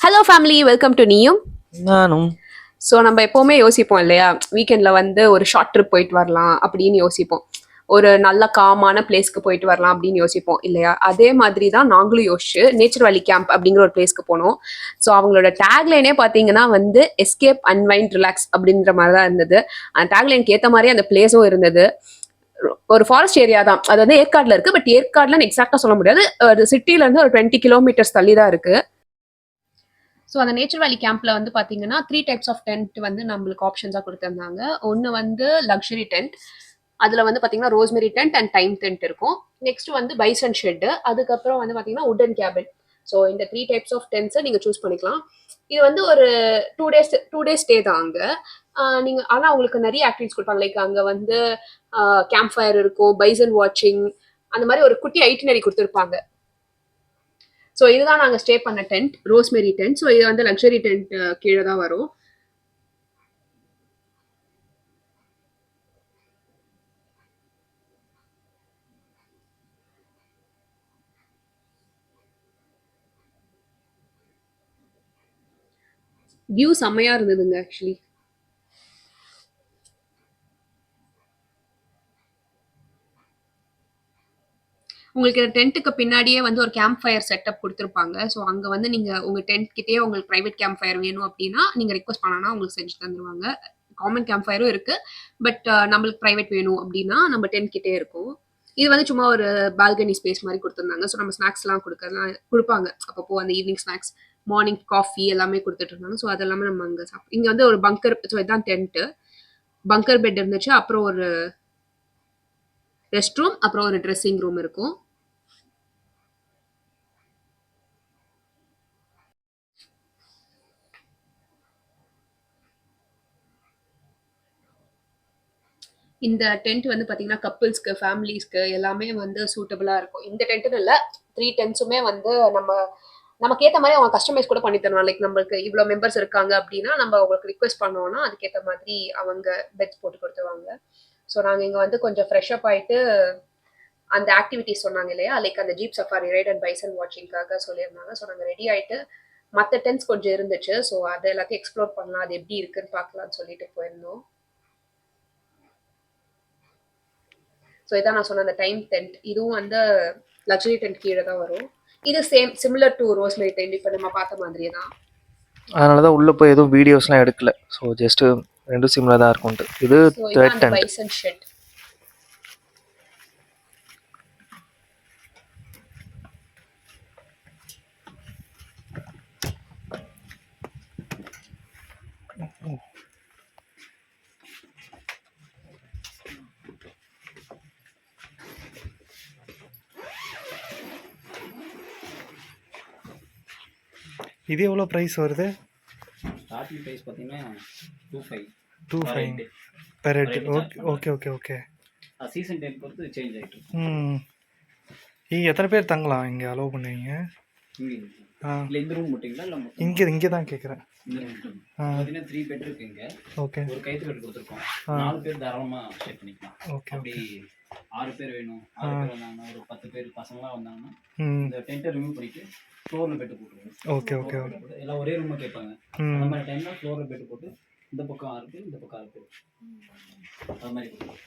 Hello family, welcome to நீயும் நானும். So நம்ம எப்போவுமே யோசிப்போம் இல்லையா, வீக்கெண்டில் வந்து ஒரு ஷார்ட் ட்ரிப் போயிட்டு வரலாம் அப்படின்னு யோசிப்போம். ஒரு நல்ல காமான பிளேஸ்க்கு போயிட்டு வரலாம் அப்படின்னு யோசிப்போம் இல்லையா. அதே மாதிரி தான் நாங்களும் யோசிச்சு நேச்சர் வேலி கேம்ப் அப்படிங்கிற ஒரு பிளேஸ்க்கு போனோம். ஸோ அவங்களோட டேக்லைனே பார்த்தீங்கன்னா வந்து எஸ்கேப் அன்வைண்ட் ரிலாக்ஸ் அப்படின்ற மாதிரி தான் இருந்தது. அந்த டேக்லைனுக்கு ஏற்ற மாதிரி அந்த பிளேஸும் இருந்தது. ஒரு ஃபாரஸ்ட் ஏரியா தான், அது வந்து ஏற்காடுல இருக்கு. பட் ஏற்காடுல எக்ஸாக்டா சொல்ல முடியாது, ஒரு சிட்டில இருந்து ஒரு 20 கிலோமீட்டர்ஸ் தள்ளி தான் இருக்கு. ஸோ அந்த நேச்சர் வேலி கேம்பில் வந்து பார்த்தீங்கன்னா 3 டைப்ஸ் ஆஃப் டென்ட் வந்து நம்மளுக்கு ஆப்ஷன்ஸாக கொடுத்துருந்தாங்க. ஒன்று வந்து லக்ஸுரி டென்ட், அதில் வந்து பார்த்தீங்கன்னா rosemary tent and thyme tent இருக்கும். நெக்ஸ்ட் வந்து பைசன் ஷெட்டு, அதுக்கப்புறம் வந்து பார்த்தீங்கன்னா உடன் கேபின். ஸோ இந்த 3 டைப்ஸ் ஆஃப் டென்ட்ஸை நீங்கள் சூஸ் பண்ணிக்கலாம். இது வந்து ஒரு 2 டேஸ் ஸ்டே தான் அங்கே. நீங்கள் ஆனால் உங்களுக்கு நிறைய ஆக்டிவிட்டிஸ் கொடுப்பாங்க. லைக் அங்கே வந்து கேம்ப் ஃபயர் இருக்கும், பைசன் வாட்சிங், அந்த மாதிரி ஒரு குட்டி ஐட்டினரி கொடுத்துருப்பாங்க. ஸோ இதுதான் நாங்கள் ஸ்டே பண்ண டென்ட், ரோஸ்மெரி டென்ட். ஸோ இது வந்து லக்ஸரி டென்ட் கீழே தான் வரும். வியூ செம்மையா இருந்ததுங்க ஆக்சுவலி. உங்களுக்கு டென்ட்டுக்கு பின்னாடியே வந்து ஒரு கேம்ப் ஃபயர் செட்டப் கொடுத்துருப்பாங்க. ஸோ அங்கே வந்து நீங்கள் உங்கள் டென்ட் கிட்டேயே உங்களுக்கு ப்ரைவேட் கேம்ப் ஃபயர் வேணும் அப்படின்னா நீங்கள் ரிக்வஸ்ட் பண்ணனா உங்களுக்கு செஞ்சு தந்துருவாங்க. காமன் கேம்ப் ஃபயரும் இருக்கு, பட் நம்மளுக்கு ப்ரைவேட் வேணும் அப்படின்னா நம்ம டென்ட் கிட்டே இருக்கும். இது வந்து சும்மா ஒரு பால்கனி ஸ்பேஸ் மாதிரி கொடுத்துருந்தாங்க. ஸோ நம்ம ஸ்நாக்ஸ்லாம் கொடுப்பாங்க அப்பப்போ, அந்த ஈவினிங் ஸ்நாக்ஸ், மார்னிங் காஃபி எல்லாமே கொடுத்துட்டு இருந்தாங்க. ஸோ அதெல்லாமே நம்ம அங்கே சாப்பிட்டோம். இங்கே வந்து ஒரு பங்கர், ஸோ இதுதான் டென்ட்டு. பங்கர் பெட் இருந்துச்சு, அப்புறம் ஒரு ரெஸ்ட் ரூம், அப்புறம் ஒரு ட்ரெஸ்ஸிங் ரூம் இருக்கும். இந்த டென்ட் வந்து பார்த்தீங்கன்னா கப்பிள்ஸ்க்கு, ஃபேமிலிஸ்க்கு எல்லாமே வந்து சூட்டபிளாக இருக்கும். இந்த டென்ட்டுன்னு இல்லை, 3 டென்ட்ஸுமே வந்து நமக்கு ஏற்ற மாதிரி அவங்க கஸ்டமைஸ் கூட பண்ணி தருவாங்க. லைக் நம்மளுக்கு இவ்வளோ மெம்பர்ஸ் இருக்காங்க அப்படின்னா நம்ம அவங்களுக்கு ரிக்வெஸ்ட் பண்ணோன்னா அதுக்கேற்ற மாதிரி அவங்க பெட்ஸ் போட்டு கொடுத்துருவாங்க. ஸோ நாங்கள் இங்கே வந்து கொஞ்சம் ஃப்ரெஷ்அப் ஆகிட்டு அந்த ஆக்டிவிட்டிஸ் சொன்னாங்க இல்லையா, லைக் அந்த jeep safari ride and bison வாட்சிங்காக சொல்லியிருந்தாங்க. ஸோ நாங்கள் ரெடி ஆகிட்டு, மற்ற டென்ட்ஸ் கொஞ்சம் இருந்துச்சு, ஸோ அதை எல்லாத்தையும் எக்ஸ்ப்ளோர் பண்ணலாம், அது எப்படி இருக்குன்னு பார்க்கலாம்னு சொல்லிட்டு போயிருந்தோம். ஸோ இதான் நான் சொன்ன அந்த டைம் டென்ட். இதுவும் வந்து லக்ஸரி டென்ட் கீழே தான் வரும். இது சிமிலர் டு ரோஸ்மெரி டென்ட், இப்போ நம்ம பார்த்த மாதிரியே தான். அதனால தான் உள்ளே போய் எதுவும் வீடியோஸ்லாம் எடுக்கல. ஸோ ஜஸ்ட்டு ரெண்டும் சிம்மிலாக தான் இருக்கும்ட்டு. இது தேர்ட் டென்ட். Bison shed. இது எவ்வளோ ப்ரைஸ் வருது? ஸ்டார்டிங் ப்ரைஸ் பார்த்தீங்கன்னா 25 25 per head. Okay okay okay. Season time பொறுத்து சேஞ்ச் ஆகிட்டு. இங்கே எத்தனை பேர் தங்கலாம் இங்கே அலோவ் பண்ணுவீங்க? இல்லை இந்த ரூம் மட்டுங்களா? இல்லை இங்கே தான் கேட்குறேன். பார்த்தீங்கன்னா 3 பெட் இருக்கு இங்கே. ஓகே. ஒரு கைத்து பெட் கொடுத்துருக்கோம். 4 பேர் தாராளமாக ஸ்டே பண்ணிக்கலாம். ஓகே. அப்படி 6 பேர் வேணும், 6 பேர் வந்தாங்கன்னா, ஒரு 10 பேர் பசங்களாம் வந்தாங்கன்னா இந்த டென்ட்டை ரிமூவ் பண்ணிட்டு ஃப்ளோரில் பெட்டு போட்டுருவோம். Okay okay. எல்லாம் ஒரே ரூமாக கேட்பாங்க. அந்த மாதிரி டைமில் ஃப்ளோரில் பெட்டு போட்டு இந்த பக்கம் 6 பேர், இந்த பக்கம் 6 பேர், அது மாதிரி கொடுப்போம்.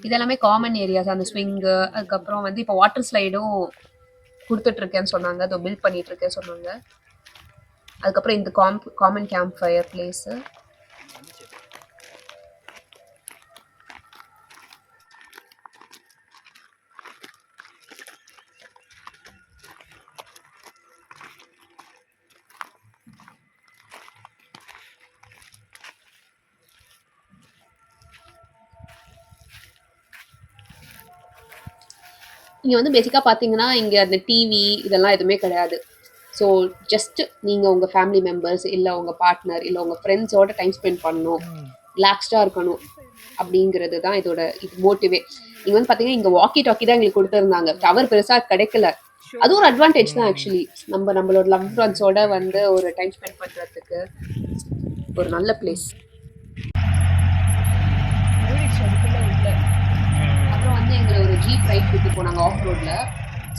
இதெல்லாமே காமன் ஏரியாஸ். அந்த ஸ்விங்கு, அதுக்கப்புறம் வந்து இப்போ வாட்டர் ஸ்லைடும் கொடுத்துட்ருக்கேன்னு சொன்னாங்க, அதை பில்ட் பண்ணிட்டு இருக்கேன்னு சொன்னாங்க. அதுக்கப்புறம் இந்த காமன் கேம்ப் ஃபயர் பிளேஸு. இங்கே வந்து பேசிக்காக பார்த்தீங்கன்னா இங்கே அந்த டிவி இதெல்லாம் எதுவுமே கிடையாது. ஸோ ஜஸ்ட் நீங்கள் உங்கள் ஃபேமிலி மெம்பர்ஸ், இல்லை உங்கள் பார்ட்னர், இல்லை உங்கள் ஃப்ரெண்ட்ஸோட டைம் ஸ்பெண்ட் பண்ணணும், ரிலாக்ஸ்டாக இருக்கணும் அப்படிங்கிறது தான் இதோட மோட்டிவே. நீங்கள் வந்து பார்த்தீங்கன்னா இங்கே வாக்கி டாக்கி தான் எங்களுக்கு கொடுத்துருந்தாங்க. டவர் பெருசாக கிடைக்கல, அது ஒரு அட்வான்டேஜ் தான் ஆக்சுவலி. நம்மளோட லவ் ஒன்ஸோட வந்து ஒரு டைம் ஸ்பெண்ட் பண்ணுறதுக்கு ஒரு நல்ல பிளேஸ். அப்புறம் வந்து எங்களை ஒரு ஜீப் ரைட் கூட்டு போனாங்க ஆஃப் ரோட்ல.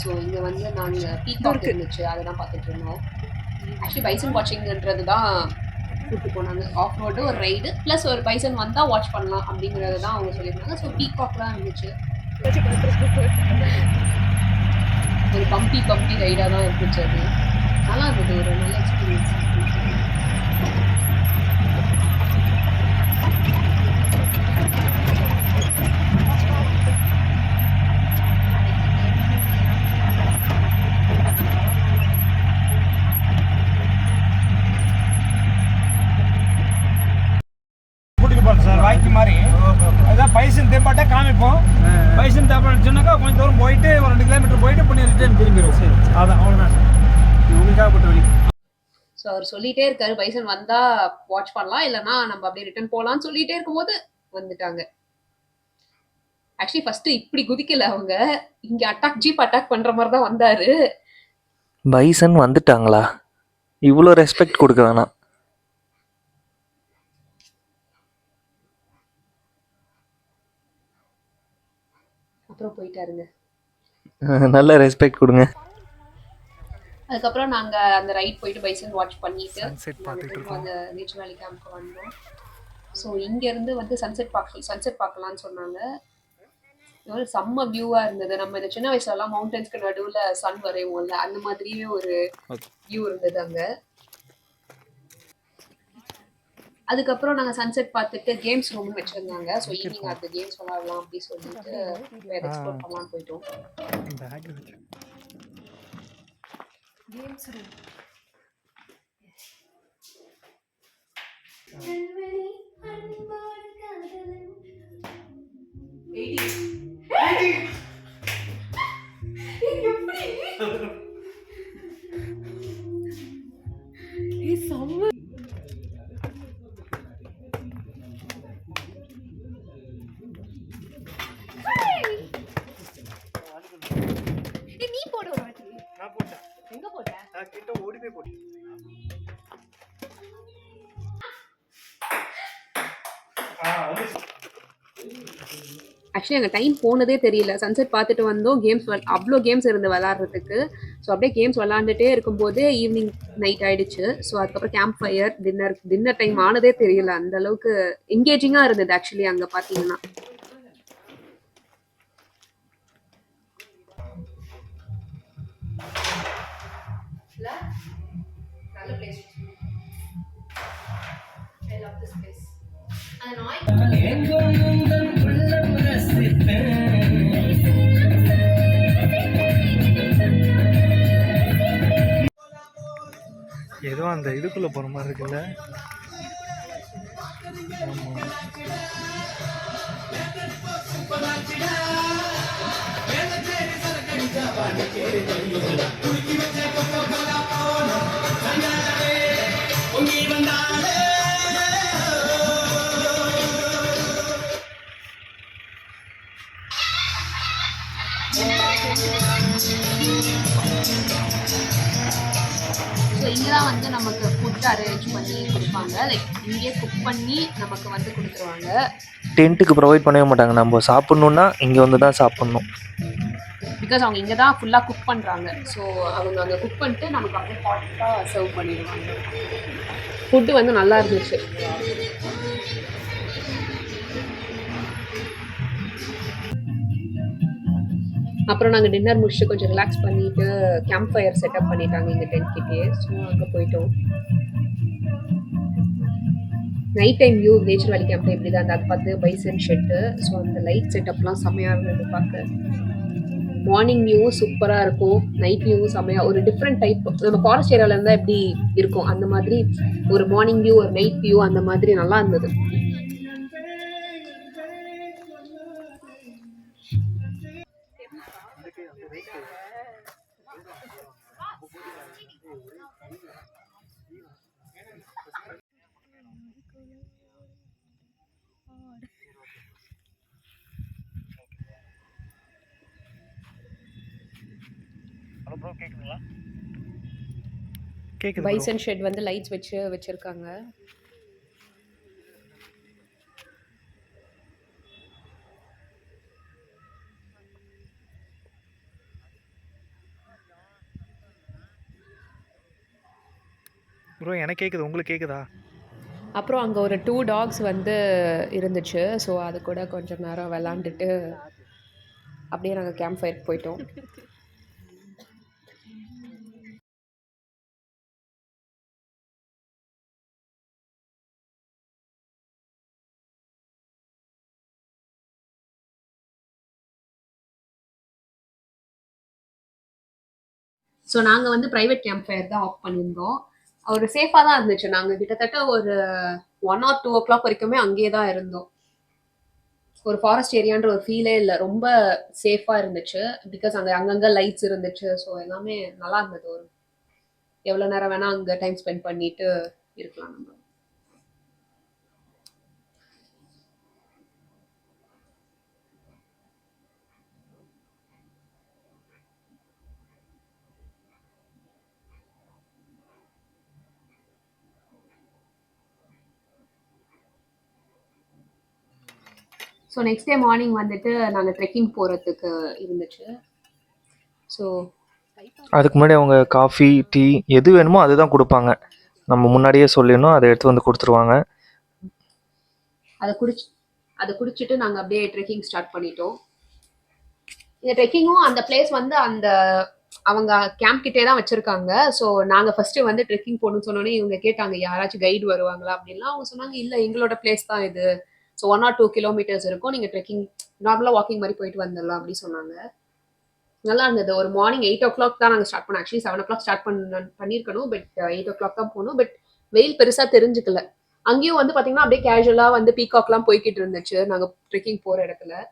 ஸோ இங்கே வந்து நாங்கள் பீகாக் இருந்துச்சு, அதை தான் பார்த்துட்டு இருந்தோம். ஆக்சுவலி பைசன் வாட்சிங்ன்றது தான் கூட்டு போனாங்க. ஆஃப் ரோடு ஒரு ரைடு ப்ளஸ் ஒரு பைசன் வந்தால் வாட்ச் பண்ணலாம் அப்படிங்கிறது தான் அவங்க சொல்லியிருந்தாங்க. ஸோ பீகாக்லாம் இருந்துச்சு. ஒரு பம்பி ரைடாக தான் இருந்துச்சு. அது நல்லா இருந்தது, ஒரு நல்ல எக்ஸ்பீரியன்ஸ். சார் வாய்க்கு மாதிரி அதான் பைசன் தேப்பாட்டா காமிப்போம். பைசன் தேப்பாட்டு சொன்னாக்கா கொஞ்சம் தூரம் போயிட்டு ஒரு 2 கிலோமீட்டர் போயிட்டு பண்ணி ரிட்டர்ன் திரும்பிடுவோம். அதான் அவ்வளோதான் சார், உங்களுக்காக போட்ட வழி. ஸோ அவர் சொல்லிட்டே இருக்காரு, பைசன் வந்தா வாட்ச் பண்ணலாம், இல்லைன்னா நம்ம அப்படியே ரிட்டர்ன் போகலான்னு சொல்லிட்டே இருக்கும்போது வந்துட்டாங்க. ஆக்சுவலி ஃபர்ஸ்ட் இப்படி குதிக்கல அவங்க, இங்க ஜீப் அட்டாக் பண்ற மாதிரி தான் வந்தாரு. பைசன் வந்துட்டாங்களா? இவ்வளோ ரெஸ்பெக்ட் கொடுக்க வேணாம். அப்புறம் போயிட்டாருங்க. நல்ல ரெஸ்பெக்ட் கொடுங்க. அதுக்கப்புறம் நாங்க அந்த ரைட் போயிட்டு பைசன் வாட்ச் பண்ணிட்டு அந்த நேச்சர் வேலி கேம்ப்க்கு வந்தோம். ஸோ இங்க இருந்து வந்து சன்செட் பார்க்கலாம்னு சொன்னாங்க. செம்ம வியூவா இருந்தது. நம்ம இந்த சின்ன வயசுல எல்லாம் மவுண்டன்ஸ்க்கு நடுவுல சன் வரையும்ல, அந்த மாதிரியே ஒரு வியூ இருந்தது அங்க. அதுக்கப்புறம் நாங்கள் சன்செட் பார்த்துட்டு கேம்ஸ் ரூம் வச்சுருந்தாங்க. ஸோ ஈவினிங் அந்த கேம்ஸ் விளாடலாம் அப்படின்னு சொல்லிட்டு எக்ஸ்ப்ளோர் பண்ணலான்னு போயிட்டோம். கேம்ஸ் ரூம் ஆக்சுவலி அங்கே டைம் போனதே தெரியல. சன்செட் பார்த்துட்டு வந்தோம், அவ்வளோ கேம்ஸ் இருந்து விளாட்றதுக்கு. ஸோ அப்படியே கேம்ஸ் விளாண்டுட்டே இருக்கும்போதே ஈவினிங் நைட் ஆயிடுச்சு. ஸோ அதுக்கப்புறம் கேம்ப் ஃபயர், டின்னர் டைம் ஆனதே தெரியல. அந்த அளவுக்கு என்கேஜிங்காக இருந்தது ஆக்சுவலி அங்கே பார்த்தீங்கன்னா. நல்ல place. I love this place. ஏதோ அந்த இதுக்குள்ள போற மாதிரி இருக்குல்ல. ஸோ இங்கெல்லாம் வந்து நமக்கு ஃபுட் அரேஞ்ச் பண்ணி கொடுப்பாங்க. லைக் இங்கேயே குக் பண்ணி நமக்கு வந்து கொடுத்துருவாங்க. டென்ட்டுக்கு ப்ரொவைட் பண்ணவே மாட்டாங்க. நம்ம சாப்பிட்ணுன்னா இங்கே வந்து தான் சாப்பிட்ணும். பிகாஸ் அவங்க இங்கே தான் ஃபுல்லாக குக் பண்ணுறாங்க. ஸோ அவங்க அங்கே குக் பண்ணிட்டு நமக்கு அப்படியே ஹாட்டாக சர்வ் பண்ணிடுவாங்க. ஃபுட்டு வந்து நல்லா இருந்துச்சு. அப்புறம் நாங்கள் டின்னர் முடிச்சுட்டு கொஞ்சம் ரிலாக்ஸ் பண்ணிவிட்டு கேம்ப் ஃபயர் செட்டப் பண்ணிட்டாங்க இங்கே டென்ட் கிட்டே. ஸோ அங்கே போயிட்டோம். நைட் டைம் வியூ நேச்சர் வேலி கேம்ப்ல இப்படி தான். அது பார்த்து பைசன் ஷெட்டு. ஸோ அந்த லைட் செட்டப்லாம் செம்மையாக இருந்தது பார்க்க. மார்னிங் வியூவும் சூப்பராக இருக்கும், நைட் வியூவும் செம்மையாக ஒரு டிஃப்ரெண்ட் டைப். நம்ம ஃபாரஸ்ட் ஏரியாவில் இருந்தால் எப்படி இருக்கும் அந்த மாதிரி ஒரு மார்னிங் வியூ, ஒரு நைட் வியூ, அந்த மாதிரி நல்லா இருந்தது. கேக்குது. பைசன் ஷெட் வந்து லைட்ஸ் வச்சிருக்காங்க. ப்ரோ எனக்கு கேட்குது, உங்களுக்கு கேட்குதா? அப்புறம் அங்கே ஒரு 2 டாக்ஸ் வந்து இருந்துச்சு. ஸோ அது கூட கொஞ்சம் நேரம் விளாண்டுட்டு அப்படியே நாங்கள் கேம்ப் ஃபயருக்கு போயிட்டோம். ஸோ நாங்கள் வந்து ப்ரைவேட் கேம்ப் ஃபயர் தான் ஆஃப் பண்ணியிருந்தோம். ஒரு சேஃபாக தான் இருந்துச்சு. நாங்கள் கிட்டத்தட்ட ஒரு 1 or 2 o'clock வரைக்குமே அங்கேயே தான் இருந்தோம். ஒரு ஃபாரஸ்ட் ஏரியான்ற ஒரு ஃபீலே இல்லை, ரொம்ப சேஃபாக இருந்துச்சு. பிகாஸ் அங்கே அங்கங்கே லைட்ஸ் இருந்துச்சு. ஸோ எல்லாமே நல்லா இருந்தது. ஒரு எவ்வளோ நேரம் வேணால் அங்கே டைம் ஸ்பெண்ட் பண்ணிட்டு இருக்கலாம் நம்ம. ஸோ நெக்ஸ்ட் டே மார்னிங் வந்துட்டு நாங்கள் ட்ரெக்கிங் போகிறதுக்கு இருந்துச்சு. ஸோ அதுக்கு முன்னாடி அவங்க காஃபி, டீ எது வேணுமோ அதுதான் குடுப்பாங்க. நம்ம முன்னாடியே சொல்லிடணும், அத எடுத்து வந்து குடுத்துருவாங்க. அதை குடிச்சிட்டு நாங்கள் அப்படியே ட்ரெக்கிங் ஸ்டார்ட் பண்ணிட்டோம். இந்த ட்ரெக்கிங்கும் அந்த பிளேஸ் வந்து அந்த அவங்க கேம்ப் கிட்டே தான் வச்சிருக்காங்க. ஸோ நாங்கள் ஃபர்ஸ்ட் வந்து ட்ரெக்கிங் போகணும்னு சொன்னோன்னே இவங்க கேட்டாங்க யாராச்சும் கைடு வருவாங்களா அப்படின்லாம். அவங்க சொன்னாங்க இல்லை எங்களோட பிளேஸ் தான் இது. ஸோ 1 or 2 kilometers இருக்கும். நீங்கள் ட்ரெக்கிங் நார்மலாக வாக்கிங் மாதிரி போயிட்டு வந்துடலாம் அப்படின்னு சொன்னாங்க. நல்லா இருந்தது. ஒரு மார்னிங் 8 o'clock தான் நாங்கள் ஸ்டார்ட் பண்ணோம். ஆக்சுவலி 7 o'clock ஸ்டார்ட் பண்ணியிருக்கணும். பட் 8 o'clock தான் போகணும். பட் வெயில் பெருசாக தெரிஞ்சுக்கல. அங்கேயும் வந்து பார்த்தீங்கன்னா அப்படியே கேஷுவலாக வந்து பீகாக்லாம் போய்கிட்டு இருந்துச்சு நாங்கள் ட்ரெக்கிங் போகிற இடத்துல.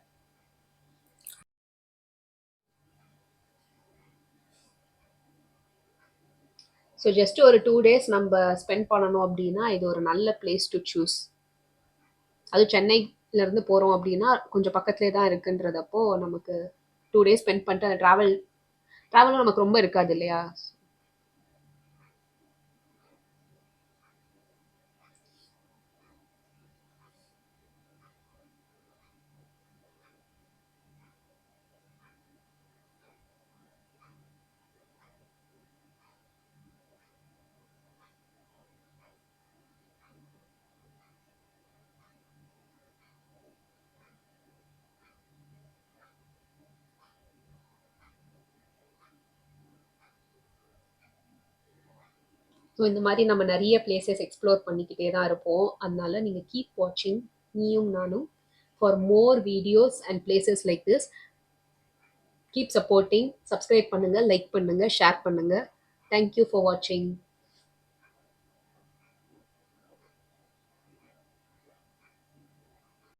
ஸோ ஜஸ்ட் ஒரு 2 days நம்ம ஸ்பெண்ட் பண்ணணும் அப்படின்னா இது ஒரு நல்ல பிளேஸ் டு சூஸ். அது சென்னையிலேருந்து போகிறோம் அப்படின்னா கொஞ்சம் பக்கத்துலேயே தான் இருக்குன்றதப்போ நமக்கு 2 days ஸ்பெண்ட் பண்ணிட்டு அந்த ட்ராவலும் நமக்கு ரொம்ப இருக்காது இல்லையா. ஸோ இந்த மாதிரி நம்ம நிறைய பிளேசஸ் எக்ஸ்ப்ளோர் பண்ணிக்கிட்டே தான் இருப்போம். அதனால நீங்கள் கீப் வாட்சிங், நீயும் நானும், for more videos and places like this. Keep supporting. Subscribe பண்ணுங்கள், லைக் பண்ணுங்கள், ஷேர் பண்ணுங்கள். தேங்க்யூ ஃபார் வாட்சிங்.